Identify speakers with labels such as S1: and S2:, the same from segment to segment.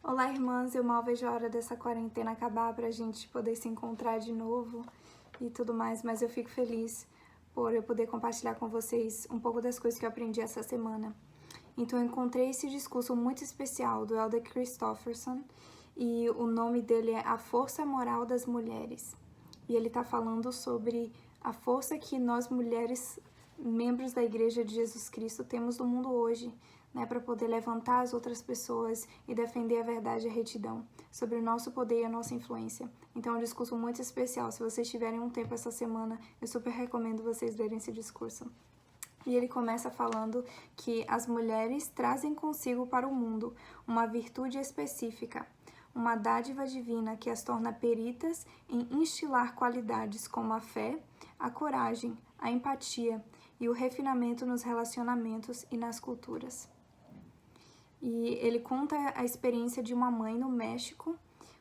S1: Olá, irmãs, eu mal vejo a hora dessa quarentena acabar pra gente poder se encontrar de novo e tudo mais, mas eu fico feliz por eu poder compartilhar com vocês um pouco das coisas que eu aprendi essa semana. Então eu encontrei esse discurso muito especial do Elder Christofferson e o nome dele é A Força Moral das Mulheres. E ele tá falando sobre a força que nós mulheres, membros da Igreja de Jesus Cristo, temos no mundo hoje, né, para poder levantar as outras pessoas e defender a verdade e a retidão, sobre o nosso poder e a nossa influência. Então é um discurso muito especial. Se vocês tiverem um tempo essa semana, eu super recomendo vocês lerem esse discurso. E ele começa falando que as mulheres trazem consigo para o mundo uma virtude específica, uma dádiva divina que as torna peritas em instilar qualidades como a fé, a coragem, a empatia e o refinamento nos relacionamentos e nas culturas. E ele conta a experiência de uma mãe no México,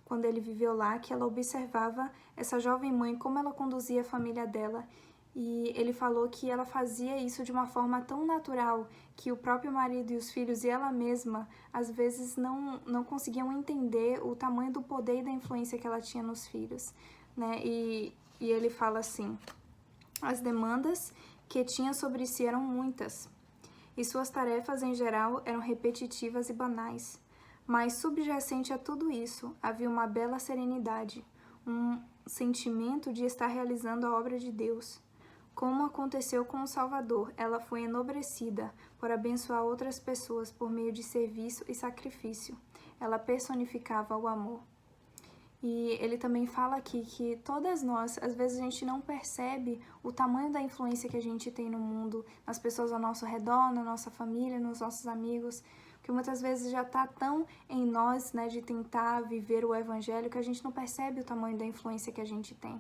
S1: quando ele viveu lá, que ela observava essa jovem mãe, como ela conduzia a família dela. E ele falou que ela fazia isso de uma forma tão natural que o próprio marido e os filhos e ela mesma, às vezes, não conseguiam entender o tamanho do poder e da influência que ela tinha nos filhos, né? E ele fala assim: as demandas que tinha sobre si eram muitas, e suas tarefas em geral eram repetitivas e banais. Mas subjacente a tudo isso havia uma bela serenidade, um sentimento de estar realizando a obra de Deus. Como aconteceu com o Salvador, ela foi enobrecida por abençoar outras pessoas por meio de serviço e sacrifício. Ela personificava o amor. E ele também fala aqui que todas nós, às vezes a gente não percebe o tamanho da influência que a gente tem no mundo, nas pessoas ao nosso redor, na nossa família, nos nossos amigos, porque muitas vezes já está tão em nós, né, de tentar viver o evangelho, que a gente não percebe o tamanho da influência que a gente tem.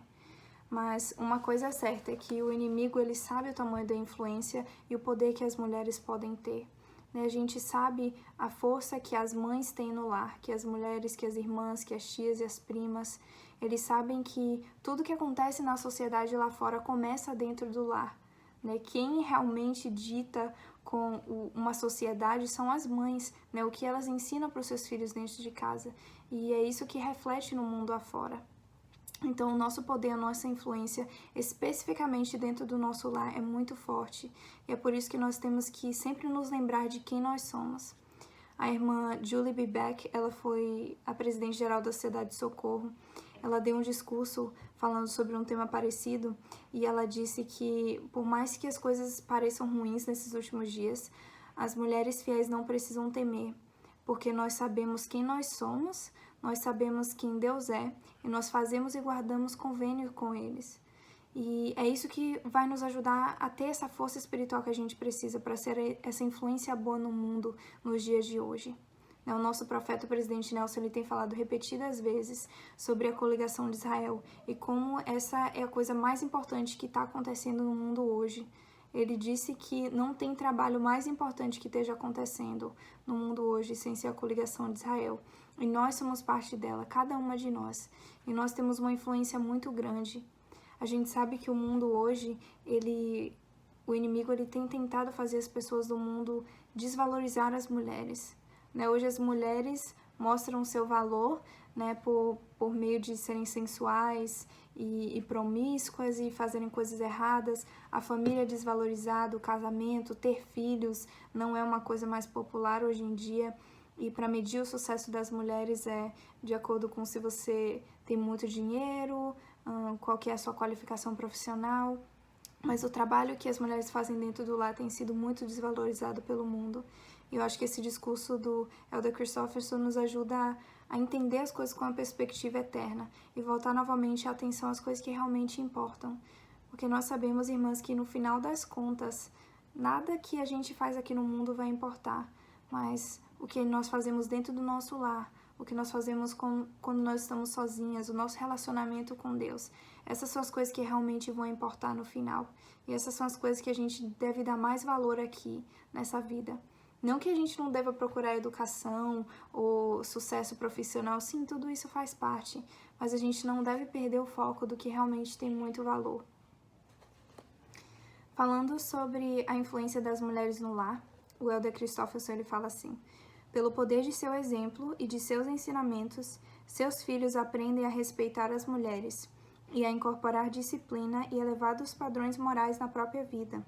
S1: Mas uma coisa é certa, é que o inimigo, ele sabe o tamanho da influência e o poder que as mulheres podem ter. A gente sabe a força que as mães têm no lar, que as mulheres, que as irmãs, que as tias e as primas, eles sabem que tudo que acontece na sociedade lá fora começa dentro do lar, né? Quem realmente dita com uma sociedade são as mães, né? O que elas ensinam para os seus filhos dentro de casa, e é isso que reflete no mundo afora. Então, o nosso poder, a nossa influência, especificamente dentro do nosso lar, é muito forte. E é por isso que nós temos que sempre nos lembrar de quem nós somos. A irmã Julie B. Beck, ela foi a presidente-geral da Sociedade de Socorro. Ela deu um discurso falando sobre um tema parecido e ela disse que, por mais que as coisas pareçam ruins nesses últimos dias, as mulheres fiéis não precisam temer, porque nós sabemos quem nós somos, nós sabemos quem Deus é e nós fazemos e guardamos convênio com eles. E é isso que vai nos ajudar a ter essa força espiritual que a gente precisa para ser essa influência boa no mundo nos dias de hoje. O nosso profeta, o presidente Nelson, ele tem falado repetidas vezes sobre a coligação de Israel e como essa é a coisa mais importante que está acontecendo no mundo hoje. Ele disse que não tem trabalho mais importante que esteja acontecendo no mundo hoje sem ser a coligação de Israel. E nós somos parte dela, cada uma de nós. E nós temos uma influência muito grande. A gente sabe que o mundo hoje, o inimigo ele tem tentado fazer as pessoas do mundo desvalorizar as mulheres. Né? Hoje as mulheres mostram seu valor, né, por meio de serem sensuais e promíscuas e fazerem coisas erradas. A família é desvalorizada, o casamento, ter filhos não é uma coisa mais popular hoje em dia. E para medir o sucesso das mulheres é de acordo com se você tem muito dinheiro, qual que é a sua qualificação profissional. Mas o trabalho que as mulheres fazem dentro do lar tem sido muito desvalorizado pelo mundo. E eu acho que esse discurso do Elder Christofferson nos ajuda a entender as coisas com uma perspectiva eterna e voltar novamente a atenção às coisas que realmente importam. Porque nós sabemos, irmãs, que no final das contas, nada que a gente faz aqui no mundo vai importar, mas o que nós fazemos dentro do nosso lar, o que nós fazemos quando nós estamos sozinhas, o nosso relacionamento com Deus. Essas são as coisas que realmente vão importar no final. E essas são as coisas que a gente deve dar mais valor aqui, nessa vida. Não que a gente não deva procurar educação ou sucesso profissional, sim, tudo isso faz parte, mas a gente não deve perder o foco do que realmente tem muito valor. Falando sobre a influência das mulheres no lar, o Elder Christofferson ele fala assim: Pelo poder de seu exemplo e de seus ensinamentos, seus filhos aprendem a respeitar as mulheres e a incorporar disciplina e elevados padrões morais na própria vida.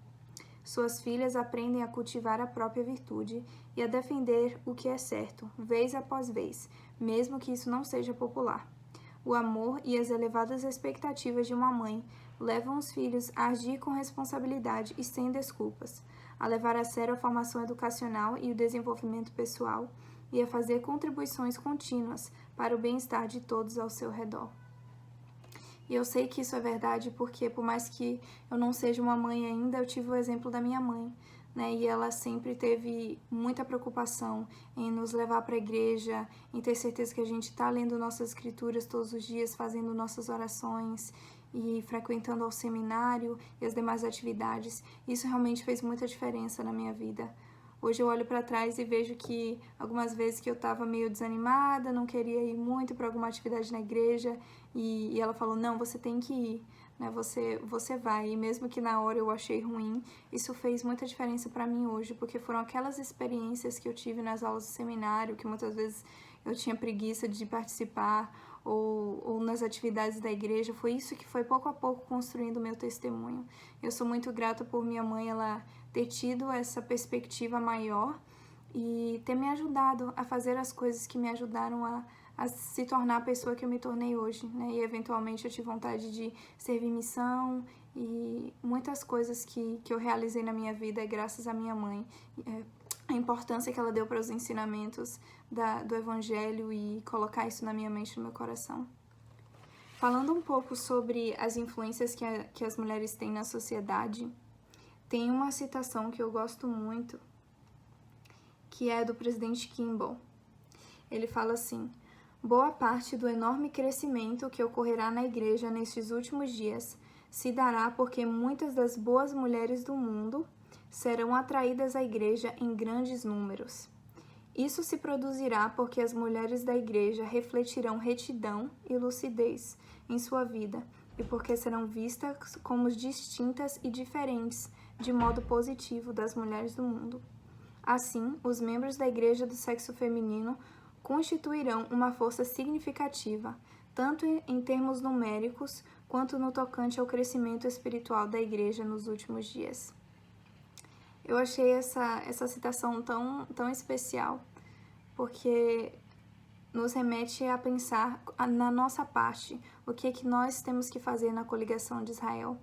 S1: Suas filhas aprendem a cultivar a própria virtude e a defender o que é certo, vez após vez, mesmo que isso não seja popular. O amor e as elevadas expectativas de uma mãe levam os filhos a agir com responsabilidade e sem desculpas, a levar a sério a formação educacional e o desenvolvimento pessoal e a fazer contribuições contínuas para o bem-estar de todos ao seu redor. E eu sei que isso é verdade porque, por mais que eu não seja uma mãe ainda, eu tive o exemplo da minha mãe, né? E ela sempre teve muita preocupação em nos levar para a igreja, em ter certeza que a gente está lendo nossas escrituras todos os dias, fazendo nossas orações e frequentando ao seminário e as demais atividades. Isso realmente fez muita diferença na minha vida. Hoje eu olho para trás e vejo que algumas vezes que eu estava meio desanimada, não queria ir muito para alguma atividade na igreja e ela falou, não, você tem que ir, né? Você vai. E mesmo que na hora eu achei ruim, isso fez muita diferença para mim hoje, porque foram aquelas experiências que eu tive nas aulas do seminário, que muitas vezes eu tinha preguiça de participar, ou nas atividades da igreja, foi isso que foi pouco a pouco construindo o meu testemunho. Eu sou muito grata por minha mãe, ela ter tido essa perspectiva maior e ter me ajudado a fazer as coisas que me ajudaram a se tornar a pessoa que eu me tornei hoje, né? E eventualmente eu tive vontade de servir missão e muitas coisas que eu realizei na minha vida graças à minha mãe. A importância que ela deu para os ensinamentos do Evangelho e colocar isso na minha mente e no meu coração. Falando um pouco sobre as influências que as mulheres têm na sociedade, tem uma citação que eu gosto muito, que é do presidente Kimball. Ele fala assim: boa parte do enorme crescimento que ocorrerá na igreja nestes últimos dias se dará porque muitas das boas mulheres do mundo serão atraídas à igreja em grandes números. Isso se produzirá porque as mulheres da igreja refletirão retidão e lucidez em sua vida e porque serão vistas como distintas e diferentes de modo positivo das mulheres do mundo. Assim, os membros da igreja do sexo feminino constituirão uma força significativa, tanto em termos numéricos quanto no tocante ao crescimento espiritual da igreja nos últimos dias. Eu achei essa citação tão especial, porque nos remete a pensar na nossa parte, o que nós temos que fazer na coligação de Israel.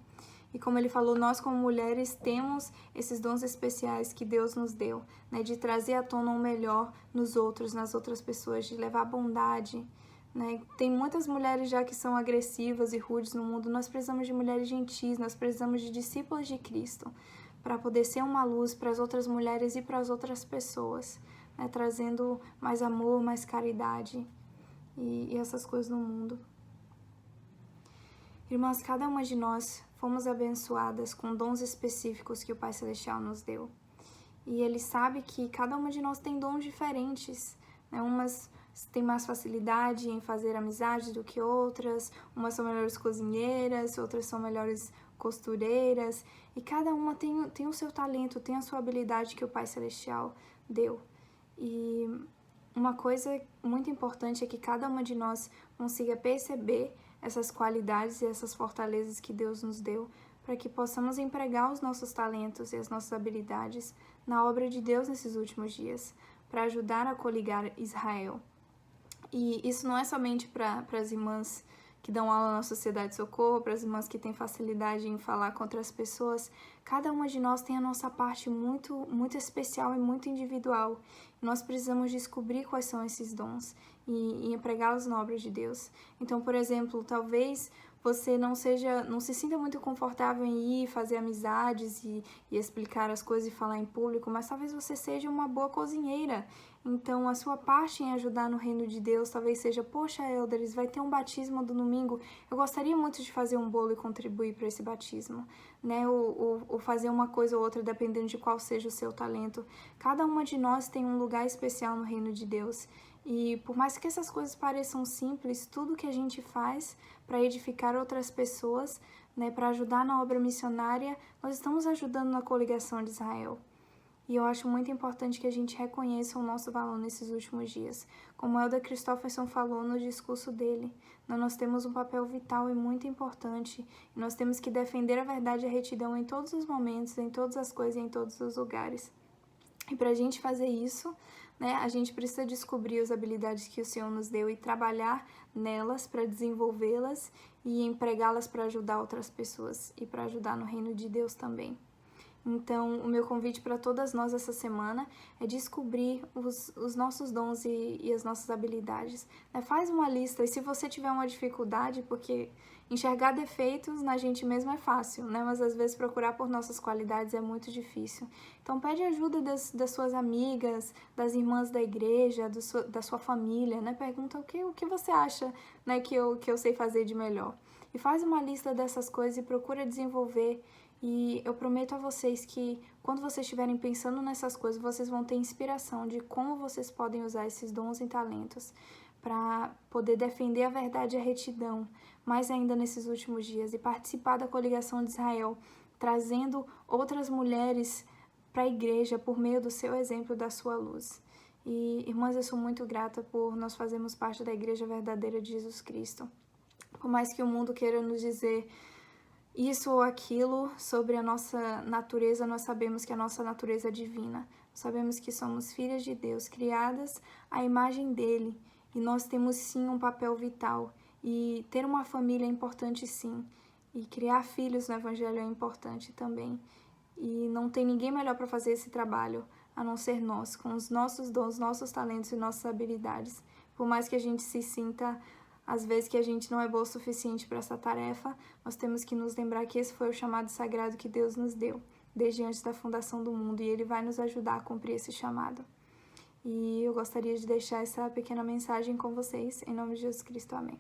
S1: E como ele falou, nós como mulheres temos esses dons especiais que Deus nos deu, né, de trazer à tona o melhor nos outros, nas outras pessoas, de levar bondade, né? Tem muitas mulheres já que são agressivas e rudes no mundo, nós precisamos de mulheres gentis, nós precisamos de discípulos de Cristo, para poder ser uma luz para as outras mulheres e para as outras pessoas, né, trazendo mais amor, mais caridade e essas coisas no mundo. Irmãs, cada uma de nós fomos abençoadas com dons específicos que o Pai Celestial nos deu. E Ele sabe que cada uma de nós tem dons diferentes, né? Umas têm mais facilidade em fazer amizade do que outras, umas são melhores cozinheiras, outras são melhores costureiras, e cada uma tem o seu talento, tem a sua habilidade que o Pai Celestial deu. E uma coisa muito importante é que cada uma de nós consiga perceber essas qualidades e essas fortalezas que Deus nos deu, para que possamos empregar os nossos talentos e as nossas habilidades na obra de Deus nesses últimos dias, para ajudar a coligar Israel. E isso não é somente para as irmãs que dão aula na Sociedade de Socorro, para as irmãs que têm facilidade em falar com outras pessoas. Cada uma de nós tem a nossa parte muito especial e muito individual. Nós precisamos descobrir quais são esses dons e empregá-los na obra de Deus. Então, por exemplo, talvez você não se sinta muito confortável em ir fazer amizades e explicar as coisas e falar em público, mas talvez você seja uma boa cozinheira. Então, a sua parte em ajudar no reino de Deus talvez seja, poxa, Elderis, vai ter um batismo do domingo, eu gostaria muito de fazer um bolo e contribuir para esse batismo, né? Ou fazer uma coisa ou outra, dependendo de qual seja o seu talento. Cada uma de nós tem um lugar especial no reino de Deus. E por mais que essas coisas pareçam simples, tudo que a gente faz para edificar outras pessoas, né, para ajudar na obra missionária, nós estamos ajudando na coligação de Israel. E eu acho muito importante que a gente reconheça o nosso valor nesses últimos dias. Como Elder Christofferson falou no discurso dele, nós temos um papel vital e muito importante. E nós temos que defender a verdade e a retidão em todos os momentos, em todas as coisas e em todos os lugares. E para a gente fazer isso, a gente precisa descobrir as habilidades que o Senhor nos deu e trabalhar nelas para desenvolvê-las e empregá-las para ajudar outras pessoas e para ajudar no reino de Deus também. Então, o meu convite para todas nós essa semana é descobrir os nossos dons e as nossas habilidades. Faz uma lista, e se você tiver uma dificuldade, porque enxergar defeitos na gente mesmo é fácil, mas às vezes procurar por nossas qualidades é muito difícil. Então, pede ajuda das suas amigas, das irmãs da igreja, da sua família, Pergunta o que você acha, que eu sei fazer de melhor. E faz uma lista dessas coisas e procura desenvolver. E eu prometo a vocês que quando vocês estiverem pensando nessas coisas, vocês vão ter inspiração de como vocês podem usar esses dons e talentos para poder defender a verdade e a retidão, mais ainda nesses últimos dias, e participar da coligação de Israel, trazendo outras mulheres para a igreja por meio do seu exemplo, da sua luz. E, irmãs, eu sou muito grata por nós fazermos parte da igreja verdadeira de Jesus Cristo. Por mais que o mundo queira nos dizer isso ou aquilo sobre a nossa natureza, nós sabemos que a nossa natureza é divina. Sabemos que somos filhas de Deus, criadas à imagem dele. E nós temos sim um papel vital. E ter uma família é importante sim. E criar filhos no Evangelho é importante também. E não tem ninguém melhor para fazer esse trabalho, a não ser nós, com os nossos dons, nossos talentos e nossas habilidades. Por mais que a gente se sinta às vezes que a gente não é boa o suficiente para essa tarefa, nós temos que nos lembrar que esse foi o chamado sagrado que Deus nos deu, desde antes da fundação do mundo, e Ele vai nos ajudar a cumprir esse chamado. E eu gostaria de deixar essa pequena mensagem com vocês, em nome de Jesus Cristo, amém.